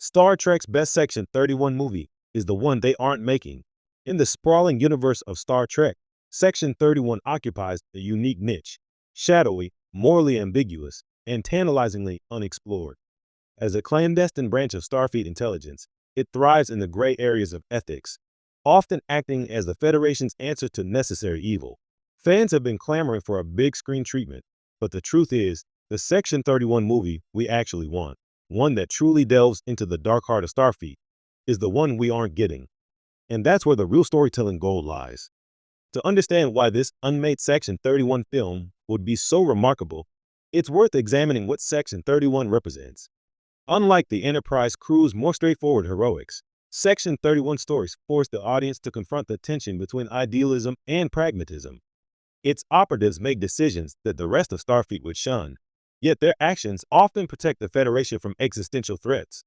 Star Trek's best Section 31 movie is the one they aren't making. In the sprawling universe of Star Trek, Section 31 occupies a unique niche, shadowy, morally ambiguous, and tantalizingly unexplored. As a clandestine branch of Starfleet intelligence, it thrives in the gray areas of ethics, often acting as the Federation's answer to necessary evil. Fans have been clamoring for a big screen treatment, but the truth is, the Section 31 movie we actually want, one that truly delves into the dark heart of Starfleet, is the one we aren't getting. And that's where the real storytelling gold lies. To understand why this unmade Section 31 film would be so remarkable, it's worth examining what Section 31 represents. Unlike the Enterprise crew's more straightforward heroics, Section 31 stories force the audience to confront the tension between idealism and pragmatism. Its operatives make decisions that the rest of Starfleet would shun, yet their actions often protect the Federation from existential threats.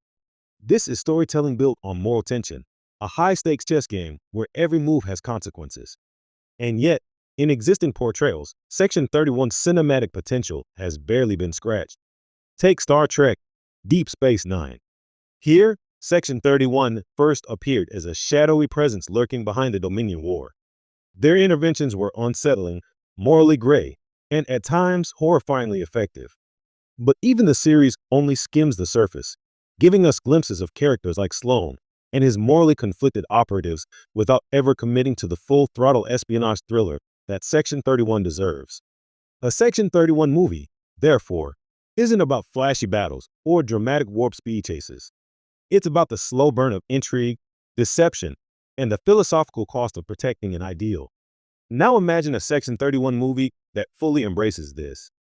This is storytelling built on moral tension, a high-stakes chess game where every move has consequences. And yet, in existing portrayals, Section 31's cinematic potential has barely been scratched. Take Star Trek: Deep Space Nine. Here, Section 31 first appeared as a shadowy presence lurking behind the Dominion War. Their interventions were unsettling, morally gray, and at times horrifyingly effective. But even the series only skims the surface, giving us glimpses of characters like Sloan and his morally conflicted operatives without ever committing to the full-throttle espionage thriller that Section 31 deserves. A Section 31 movie, therefore, isn't about flashy battles or dramatic warp speed chases. It's about the slow burn of intrigue, deception, and the philosophical cost of protecting an ideal. Now imagine a Section 31 movie that fully embraces this.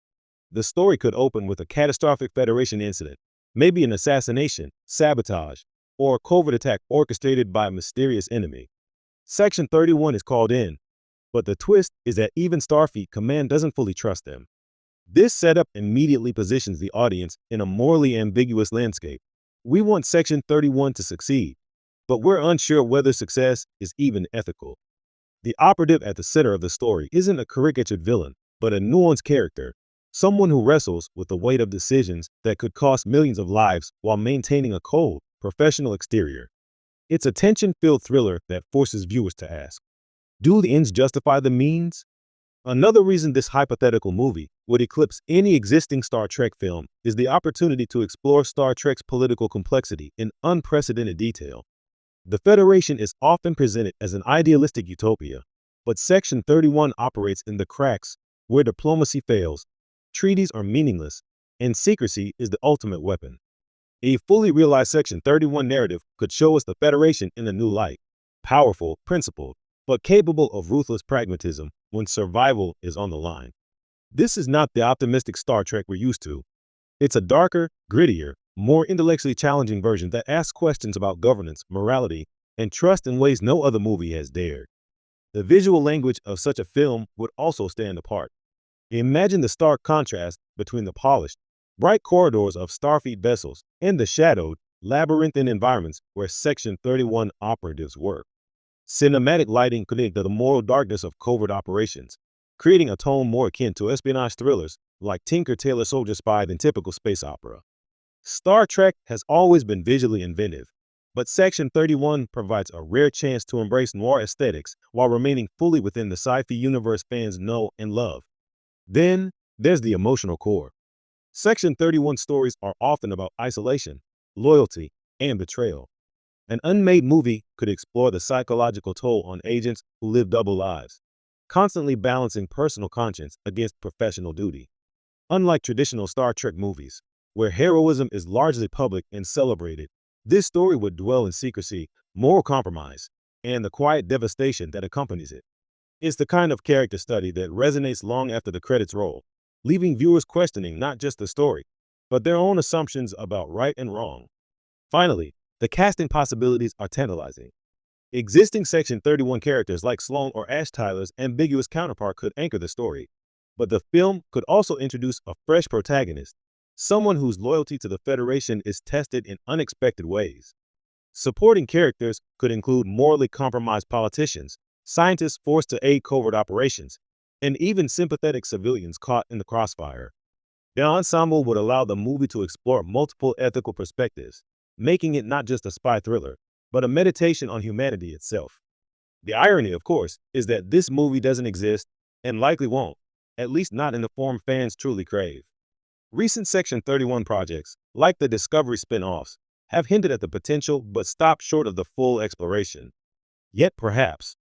The story could open with a catastrophic Federation incident, maybe an assassination, sabotage, or a covert attack orchestrated by a mysterious enemy. Section 31 is called in, but the twist is that even Starfleet Command doesn't fully trust them. This setup immediately positions the audience in a morally ambiguous landscape. We want Section 31 to succeed, but we're unsure whether success is even ethical. The operative at the center of the story isn't a caricatured villain, but a nuanced character, someone who wrestles with the weight of decisions that could cost millions of lives while maintaining a cold, professional exterior. It's a tension-filled thriller that forces viewers to ask, do the ends justify the means? Another reason this hypothetical movie would eclipse any existing Star Trek film is the opportunity to explore Star Trek's political complexity in unprecedented detail. The Federation is often presented as an idealistic utopia, but Section 31 operates in the cracks where diplomacy fails, treaties are meaningless, and secrecy is the ultimate weapon. A fully realized Section 31 narrative could show us the Federation in a new light, powerful, principled, but capable of ruthless pragmatism when survival is on the line. This is not the optimistic Star Trek we're used to. It's a darker, grittier, more intellectually challenging version that asks questions about governance, morality, and trust in ways no other movie has dared. The visual language of such a film would also stand apart. Imagine the stark contrast between the polished, bright corridors of Starfleet vessels and the shadowed, labyrinthine environments where Section 31 operatives work. Cinematic lighting could ignite the moral darkness of covert operations, creating a tone more akin to espionage thrillers like Tinker Tailor Soldier Spy than typical space opera. Star Trek has always been visually inventive, but Section 31 provides a rare chance to embrace noir aesthetics while remaining fully within the sci-fi universe fans know and love. Then, there's the emotional core. Section 31 stories are often about isolation, loyalty, and betrayal. An unmade movie could explore the psychological toll on agents who live double lives, constantly balancing personal conscience against professional duty. Unlike traditional Star Trek movies, where heroism is largely public and celebrated, this story would dwell in secrecy, moral compromise, and the quiet devastation that accompanies it. It's the kind of character study that resonates long after the credits roll, leaving viewers questioning not just the story, but their own assumptions about right and wrong. Finally, the casting possibilities are tantalizing. Existing Section 31 characters like Sloan or Ash Tyler's ambiguous counterpart could anchor the story, but the film could also introduce a fresh protagonist, someone whose loyalty to the Federation is tested in unexpected ways. Supporting characters could include morally compromised politicians, scientists forced to aid covert operations, and even sympathetic civilians caught in the crossfire. The ensemble would allow the movie to explore multiple ethical perspectives, making it not just a spy thriller, but a meditation on humanity itself. The irony, of course, is that this movie doesn't exist and likely won't, at least not in the form fans truly crave. Recent Section 31 projects, like the Discovery spin-offs, have hinted at the potential but stopped short of the full exploration. Yet perhaps